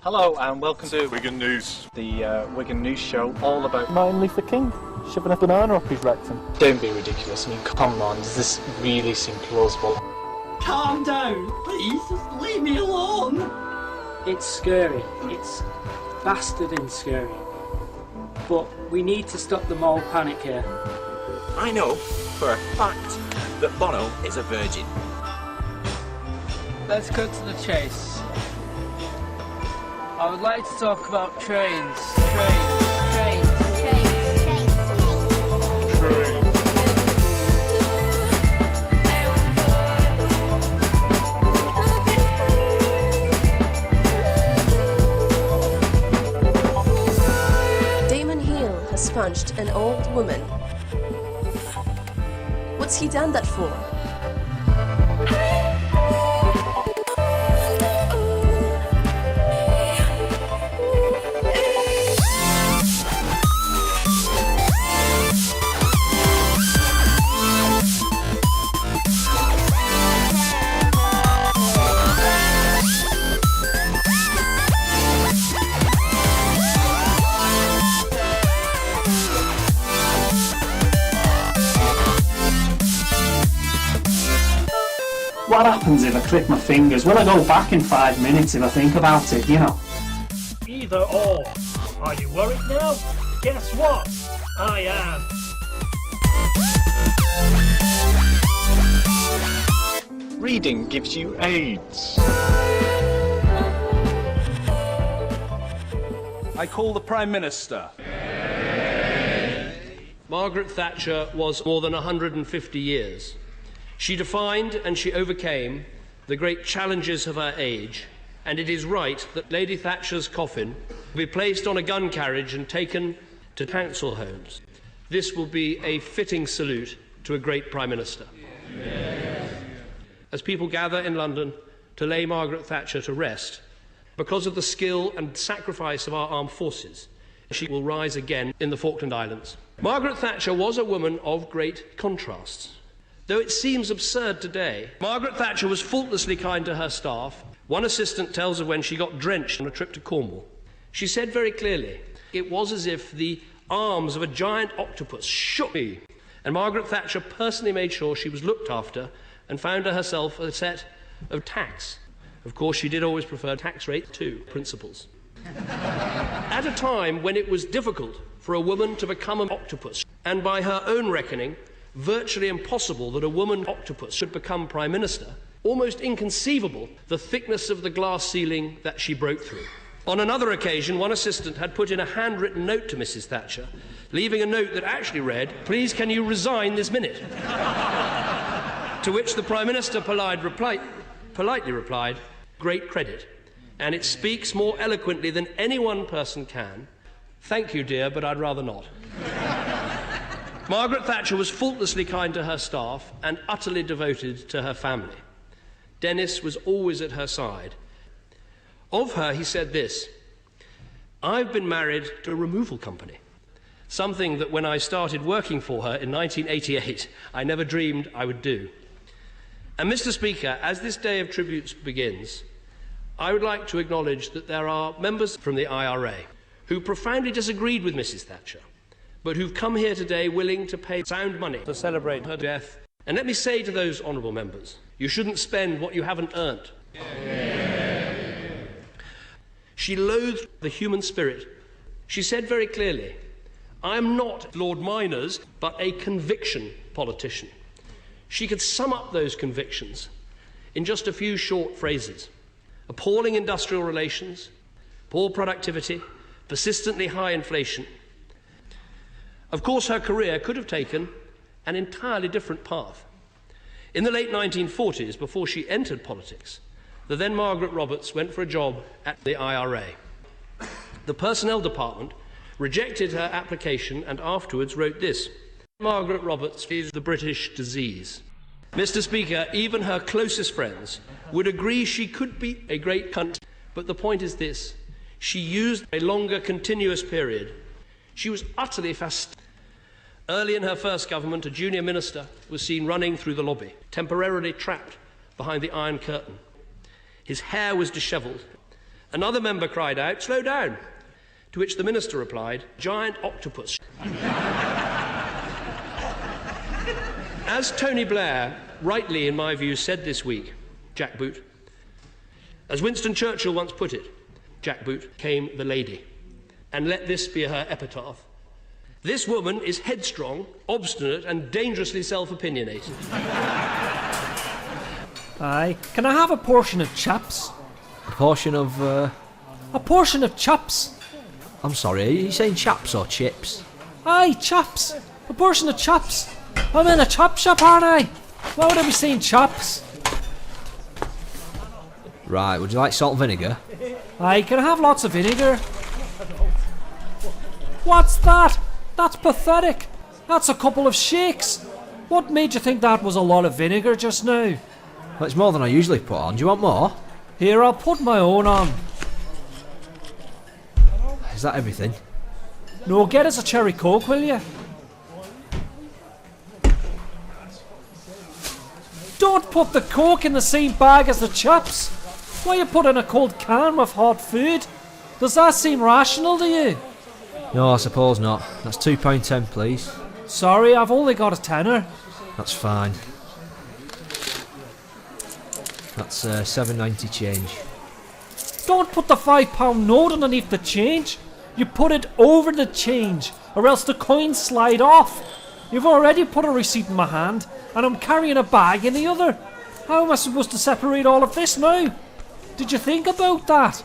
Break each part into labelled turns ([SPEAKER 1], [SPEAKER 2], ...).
[SPEAKER 1] Hello and welcome to
[SPEAKER 2] Wigan News.
[SPEAKER 1] the Wigan News show, all about
[SPEAKER 3] Martin Luther King shoving a banana up his rectum.
[SPEAKER 1] Don't be ridiculous. I mean, come on, does this really seem plausible?
[SPEAKER 4] Calm down, please. Just leave me alone.
[SPEAKER 5] It's scary. It's bastard and scary. But we need to stop the moral panic here.
[SPEAKER 6] I know for a fact that Bono is a virgin.
[SPEAKER 7] Let's cut to the chase. I would like to talk about trains.
[SPEAKER 8] Damon Hill has sponged an old woman. What's he done that for?
[SPEAKER 3] What happens if I click my fingers? Will I go back in 5 minutes if I think about it, you know?
[SPEAKER 9] Either or. Are you worried now? Guess what? I am.
[SPEAKER 2] Reading gives you AIDS.
[SPEAKER 10] I call the Prime Minister.
[SPEAKER 11] Margaret Thatcher was more than 150 years. She defined and she overcame the great challenges of her age, and it is right that Lady Thatcher's coffin be placed on a gun carriage and taken to council homes. This will be a fitting salute to a great Prime Minister. As people gather in London to lay Margaret Thatcher to rest, because of the skill and sacrifice of our armed forces, she will rise again in the Falkland Islands. Margaret Thatcher was a woman of great contrasts. Though it seems absurd today, Margaret Thatcher was faultlessly kind to her staff. One assistant tells of when she got drenched on a trip to Cornwall. She said very clearly, it was as if the arms of a giant octopus shook me. And Margaret Thatcher personally made sure she was looked after and found to herself a set of tax. Of course, she did always prefer tax rate to principles. At a time when it was difficult for a woman to become an octopus, and by her own reckoning, virtually impossible that a woman octopus should become Prime Minister, almost inconceivable the thickness of the glass ceiling that she broke through. On another occasion, one assistant had put in a handwritten note to Mrs. Thatcher, leaving a note that actually read, "Please can you resign this minute?" To which the Prime Minister politely replied, "Great credit, and it speaks more eloquently than any one person can. Thank you, dear, but I'd rather not." Margaret Thatcher was faultlessly kind to her staff and utterly devoted to her family. Dennis was always at her side. Of her, he said this, "I've been married to a removal company, something that when I started working for her in 1988, I never dreamed I would do." And Mr. Speaker, as this day of tributes begins, I would like to acknowledge that there are members from the IRA who profoundly disagreed with Mrs. Thatcher, but who've come here today willing to pay sound money to celebrate her death. And let me say to those honourable members, you shouldn't spend what you haven't earned. She loathed the human spirit. She said very clearly, "I am not Lord Miners, but a conviction politician." She could sum up those convictions in just a few short phrases. Appalling industrial relations, poor productivity, persistently high inflation. Of course, her career could have taken an entirely different path. In the late 1940s, before she entered politics, the then Margaret Roberts went for a job at the IRA. The personnel department rejected her application and afterwards wrote this, "Margaret Roberts is the British disease." Mr. Speaker, even her closest friends would agree she could be a great cunt, but the point is this, she used a longer continuous period. She was utterly fascinated. Early in her first government, a junior minister was seen running through the lobby, temporarily trapped behind the Iron Curtain. His hair was dishevelled, Another member cried out, "Slow down," to which the minister replied, "Giant octopus." As Tony Blair, rightly in my view, said this week, jackboot, as Winston Churchill once put it, jackboot, came the lady. And let this be her epitaph. This woman is headstrong, obstinate and dangerously self-opinionated.
[SPEAKER 12] Aye, can I have a portion of chaps?
[SPEAKER 13] A portion of,
[SPEAKER 12] A portion of chaps.
[SPEAKER 13] I'm sorry, are you saying chaps or chips?
[SPEAKER 12] Aye, chaps. A portion of chaps. I'm in a chop shop, aren't I? Why would I be saying chaps?
[SPEAKER 13] Right, would you like salt and vinegar?
[SPEAKER 12] Aye, can I have lots of vinegar? What's that? That's pathetic. That's a couple of shakes. What made you think that was a lot of vinegar just now?
[SPEAKER 13] Well, it's more than I usually put on. Do you want more?
[SPEAKER 12] Here, I'll put my own on.
[SPEAKER 13] Is that everything?
[SPEAKER 12] No, get us a cherry coke, will you? Don't put the coke in the same bag as the chaps. Why you put in a cold can with hot food? Does that seem rational to you?
[SPEAKER 13] No, I suppose not. That's £2.10, please.
[SPEAKER 12] Sorry, I've only got a tenner.
[SPEAKER 13] That's fine. That's £7.90 change.
[SPEAKER 12] Don't put the £5 note underneath the change. You put it over the change, or else the coins slide off. You've already put a receipt in my hand, and I'm carrying a bag in the other. How am I supposed to separate all of this now? Did you think about that?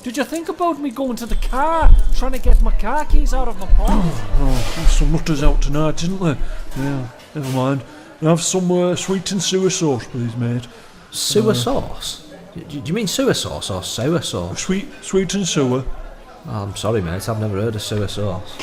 [SPEAKER 12] Did you think about me going to the car, trying to get my car keys out of my pocket?
[SPEAKER 14] Oh, some nutters out tonight, didn't they? Yeah, never mind. Can I have some sweet and sewer sauce, please, mate?
[SPEAKER 13] Sewer sauce? Do you mean sewer sauce or sour sauce?
[SPEAKER 14] Sweet and sewer.
[SPEAKER 13] Oh, I'm sorry, mate. I've never heard of sewer sauce.